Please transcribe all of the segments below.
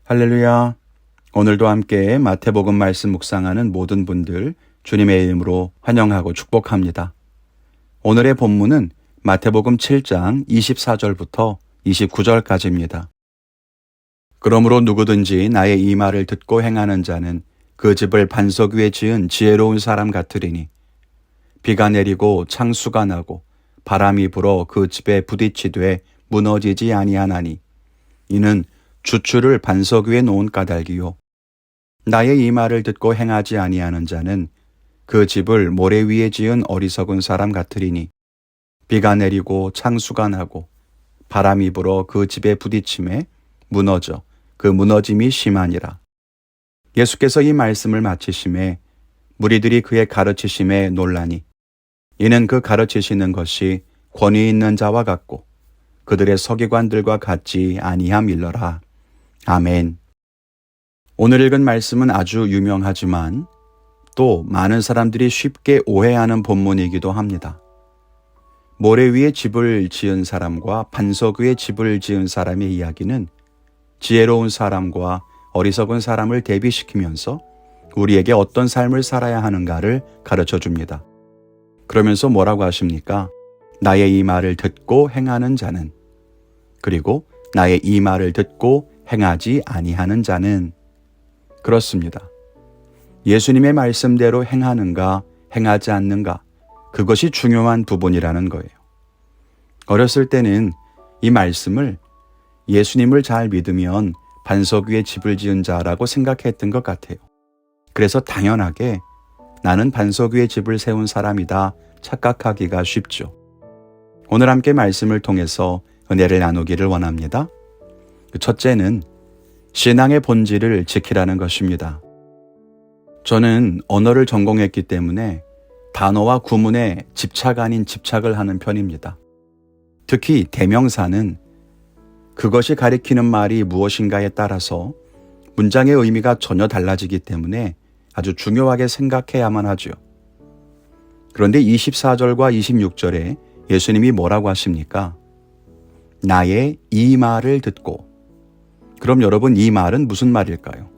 할렐루야. 오늘도 함께 마태복음 말씀 묵상하는 모든 분들 주님의 이름으로 환영하고 축복합니다. 오늘의 본문은 마태복음 7장 24절부터 29절까지입니다. 그러므로 누구든지 나의 이 말을 듣고 행하는 자는 그 집을 반석 위에 지은 지혜로운 사람 같으리니 비가 내리고 창수가 나고 바람이 불어 그 집에 부딪히되 무너지지 아니하나니 이는 주추를 반석 위에 놓은 까닭이요 나의 이 말을 듣고 행하지 아니하는 자는 그 집을 모래 위에 지은 어리석은 사람 같으리니 비가 내리고 창수가 나고 바람이 불어 그 집에 부딪힘에 무너져 그 무너짐이 심하니라. 예수께서 이 말씀을 마치심에 무리들이 그의 가르치심에 놀라니 이는 그 가르치시는 것이 권위 있는 자와 같고 그들의 서기관들과 같지 아니함일러라. 아멘. 오늘 읽은 말씀은 아주 유명하지만 또 많은 사람들이 쉽게 오해하는 본문이기도 합니다. 모래 위에 집을 지은 사람과 반석 위에 집을 지은 사람의 이야기는 지혜로운 사람과 어리석은 사람을 대비시키면서 우리에게 어떤 삶을 살아야 하는가를 가르쳐 줍니다. 그러면서 뭐라고 하십니까? 나의 이 말을 듣고 행하는 자는, 그리고 나의 이 말을 듣고 행하지 아니하는 자는. 그렇습니다. 예수님의 말씀대로 행하는가, 행하지 않는가, 그것이 중요한 부분이라는 거예요. 어렸을 때는 이 말씀을 예수님을 잘 믿으면 반석 위에 집을 지은 자라고 생각했던 것 같아요. 그래서 당연하게 나는 반석 위에 집을 세운 사람이다 착각하기가 쉽죠. 오늘 함께 말씀을 통해서 은혜를 나누기를 원합니다. 첫째는 신앙의 본질을 지키라는 것입니다. 저는 언어를 전공했기 때문에 단어와 구문에 집착 아닌 집착을 하는 편입니다. 특히 대명사는 그것이 가리키는 말이 무엇인가에 따라서 문장의 의미가 전혀 달라지기 때문에 아주 중요하게 생각해야만 하죠. 그런데 24절과 26절에 예수님이 뭐라고 하십니까? 나의 이 말을 듣고. 그럼 여러분, 이 말은 무슨 말일까요?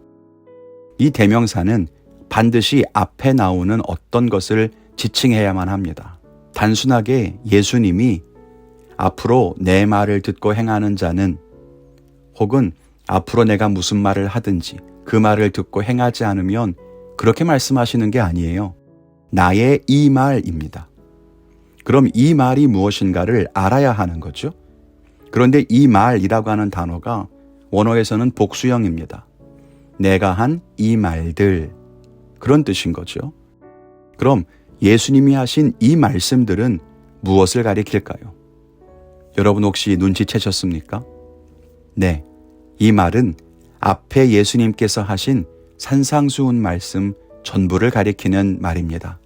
이 대명사는 반드시 앞에 나오는 어떤 것을 지칭해야만 합니다. 단순하게 예수님이 앞으로 내 말을 듣고 행하는 자는, 혹은 앞으로 내가 무슨 말을 하든지 그 말을 듣고 행하지 않으면, 그렇게 말씀하시는 게 아니에요. 나의 이 말입니다. 그럼 이 말이 무엇인가를 알아야 하는 거죠. 그런데 이 말이라고 하는 단어가 원어에서는 복수형입니다. 내가 한 이 말들, 그런 뜻인 거죠. 그럼 예수님이 하신 이 말씀들은 무엇을 가리킬까요? 여러분 혹시 눈치채셨습니까? 네, 이 말은 앞에 예수님께서 하신 산상수훈 말씀 전부를 가리키는 말입니다.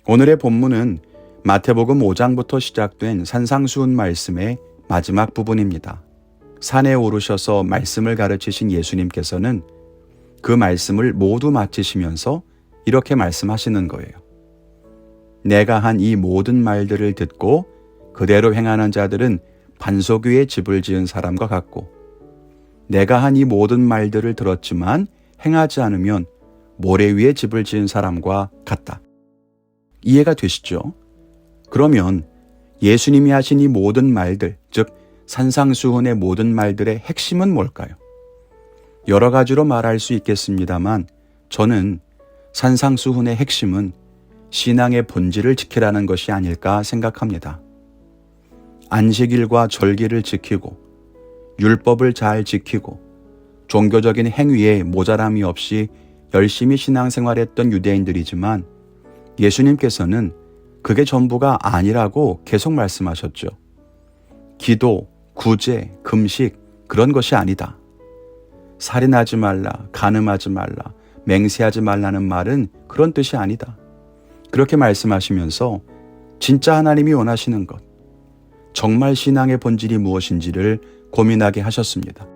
오늘의 본문은 마태복음 5장부터 시작된 산상수훈 말씀의 마지막 부분입니다. 산에 오르셔서 말씀을 가르치신 예수님께서는 그 말씀을 모두 마치시면서 이렇게 말씀하시는 거예요. 내가 한 이 모든 말들을 듣고 그대로 행하는 자들은 반석 위에 집을 지은 사람과 같고, 내가 한 이 모든 말들을 들었지만 행하지 않으면 모래 위에 집을 지은 사람과 같다. 이해가 되시죠? 그러면 예수님이 하신 이 모든 말들, 즉 산상수훈의 모든 말들의 핵심은 뭘까요? 여러 가지로 말할 수 있겠습니다만 저는 산상수훈의 핵심은 신앙의 본질을 지키라는 것이 아닐까 생각합니다. 안식일과 절기를 지키고 율법을 잘 지키고 종교적인 행위에 모자람이 없이 열심히 신앙생활했던 유대인들이지만 예수님께서는 그게 전부가 아니라고 계속 말씀하셨죠. 기도, 구제, 금식, 그런 것이 아니다. 살인하지 말라, 간음하지 말라, 맹세하지 말라는 말은 그런 뜻이 아니다. 그렇게 말씀하시면서 진짜 하나님이 원하시는 것, 정말 신앙의 본질이 무엇인지를 고민하게 하셨습니다.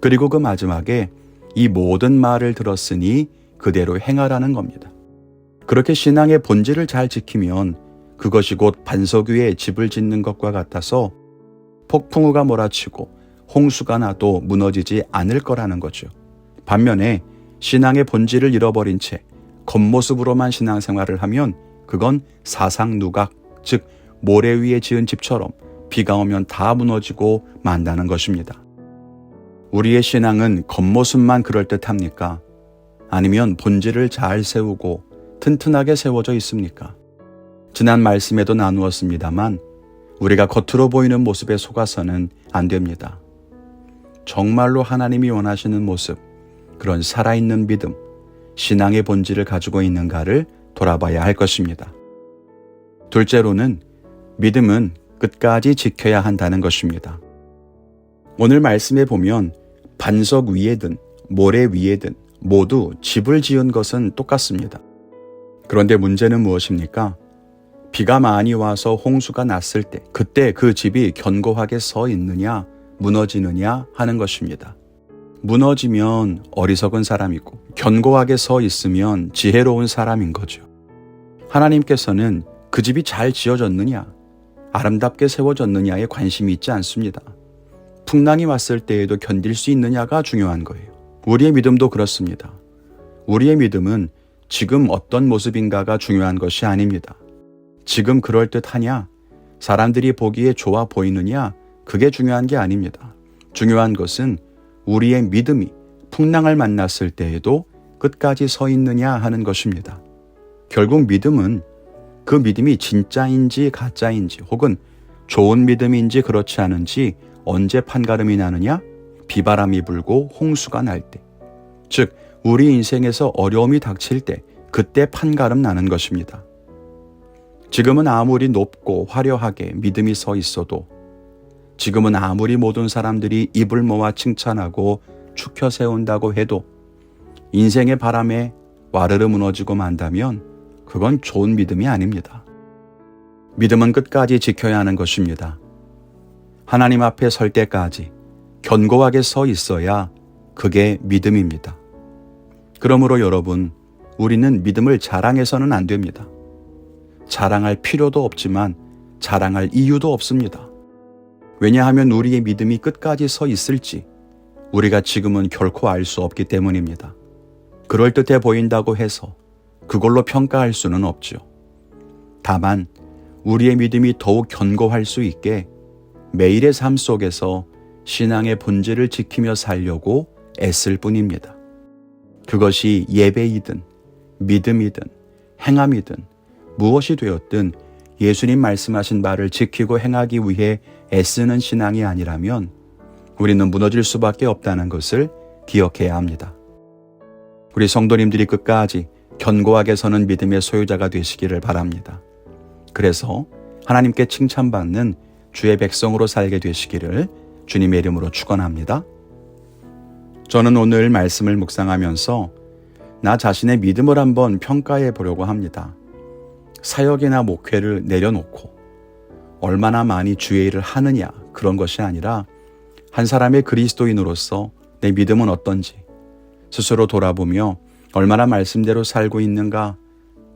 그리고 그 마지막에 이 모든 말을 들었으니 그대로 행하라는 겁니다. 그렇게 신앙의 본질을 잘 지키면 그것이 곧 반석 위에 집을 짓는 것과 같아서 폭풍우가 몰아치고 홍수가 나도 무너지지 않을 거라는 거죠. 반면에 신앙의 본질을 잃어버린 채 겉모습으로만 신앙생활을 하면 그건 사상누각, 즉 모래 위에 지은 집처럼 비가 오면 다 무너지고 만다는 것입니다. 우리의 신앙은 겉모습만 그럴듯합니까? 아니면 본질을 잘 세우고 튼튼하게 세워져 있습니까? 지난 말씀에도 나누었습니다만 우리가 겉으로 보이는 모습에 속아서는 안 됩니다. 정말로 하나님이 원하시는 모습, 그런 살아있는 믿음, 신앙의 본질을 가지고 있는가를 돌아봐야 할 것입니다. 둘째로는 믿음은 끝까지 지켜야 한다는 것입니다. 오늘 말씀에 보면 반석 위에든 모래 위에든 모두 집을 지은 것은 똑같습니다. 그런데 문제는 무엇입니까? 비가 많이 와서 홍수가 났을 때 그때 그 집이 견고하게 서 있느냐 무너지느냐 하는 것입니다. 무너지면 어리석은 사람이고 견고하게 서 있으면 지혜로운 사람인 거죠. 하나님께서는 그 집이 잘 지어졌느냐 아름답게 세워졌느냐에 관심이 있지 않습니다. 풍랑이 왔을 때에도 견딜 수 있느냐가 중요한 거예요. 우리의 믿음도 그렇습니다. 우리의 믿음은 지금 어떤 모습인가가 중요한 것이 아닙니다. 지금 그럴듯하냐? 사람들이 보기에 좋아 보이느냐? 그게 중요한 게 아닙니다. 중요한 것은 우리의 믿음이 풍랑을 만났을 때에도 끝까지 서 있느냐 하는 것입니다. 결국 믿음은 그 믿음이 진짜인지 가짜인지 혹은 좋은 믿음인지 그렇지 않은지 언제 판가름이 나느냐? 비바람이 불고 홍수가 날 때. 즉 우리 인생에서 어려움이 닥칠 때 그때 판가름 나는 것입니다. 지금은 아무리 높고 화려하게 믿음이 서 있어도 지금은 아무리 모든 사람들이 입을 모아 칭찬하고 축혀 세운다고 해도 인생의 바람에 와르르 무너지고 만다면 그건 좋은 믿음이 아닙니다. 믿음은 끝까지 지켜야 하는 것입니다. 하나님 앞에 설 때까지 견고하게 서 있어야 그게 믿음입니다. 그러므로 여러분, 우리는 믿음을 자랑해서는 안 됩니다. 자랑할 필요도 없지만 자랑할 이유도 없습니다. 왜냐하면 우리의 믿음이 끝까지 서 있을지 우리가 지금은 결코 알 수 없기 때문입니다. 그럴듯해 보인다고 해서 그걸로 평가할 수는 없죠. 다만 우리의 믿음이 더욱 견고할 수 있게 매일의 삶 속에서 신앙의 본질을 지키며 살려고 애쓸 뿐입니다. 그것이 예배이든 믿음이든 행함이든 무엇이 되었든 예수님 말씀하신 바를 지키고 행하기 위해 애쓰는 신앙이 아니라면 우리는 무너질 수밖에 없다는 것을 기억해야 합니다. 우리 성도님들이 끝까지 견고하게 서는 믿음의 소유자가 되시기를 바랍니다. 그래서 하나님께 칭찬받는 주의 백성으로 살게 되시기를 주님의 이름으로 축원합니다. 저는 오늘 말씀을 묵상하면서 나 자신의 믿음을 한번 평가해 보려고 합니다. 사역이나 목회를 내려놓고 얼마나 많이 주의 일을 하느냐 그런 것이 아니라 한 사람의 그리스도인으로서 내 믿음은 어떤지 스스로 돌아보며 얼마나 말씀대로 살고 있는가,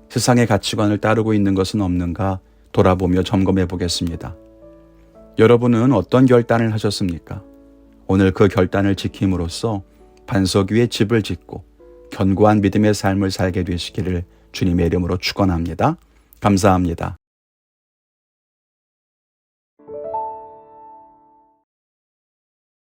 세상의 가치관을 따르고 있는 것은 없는가 돌아보며 점검해 보겠습니다. 여러분은 어떤 결단을 하셨습니까? 오늘 그 결단을 지킴으로써 반석 위에 집을 짓고 견고한 믿음의 삶을 살게 되시기를 주님의 이름으로 축원합니다. 감사합니다.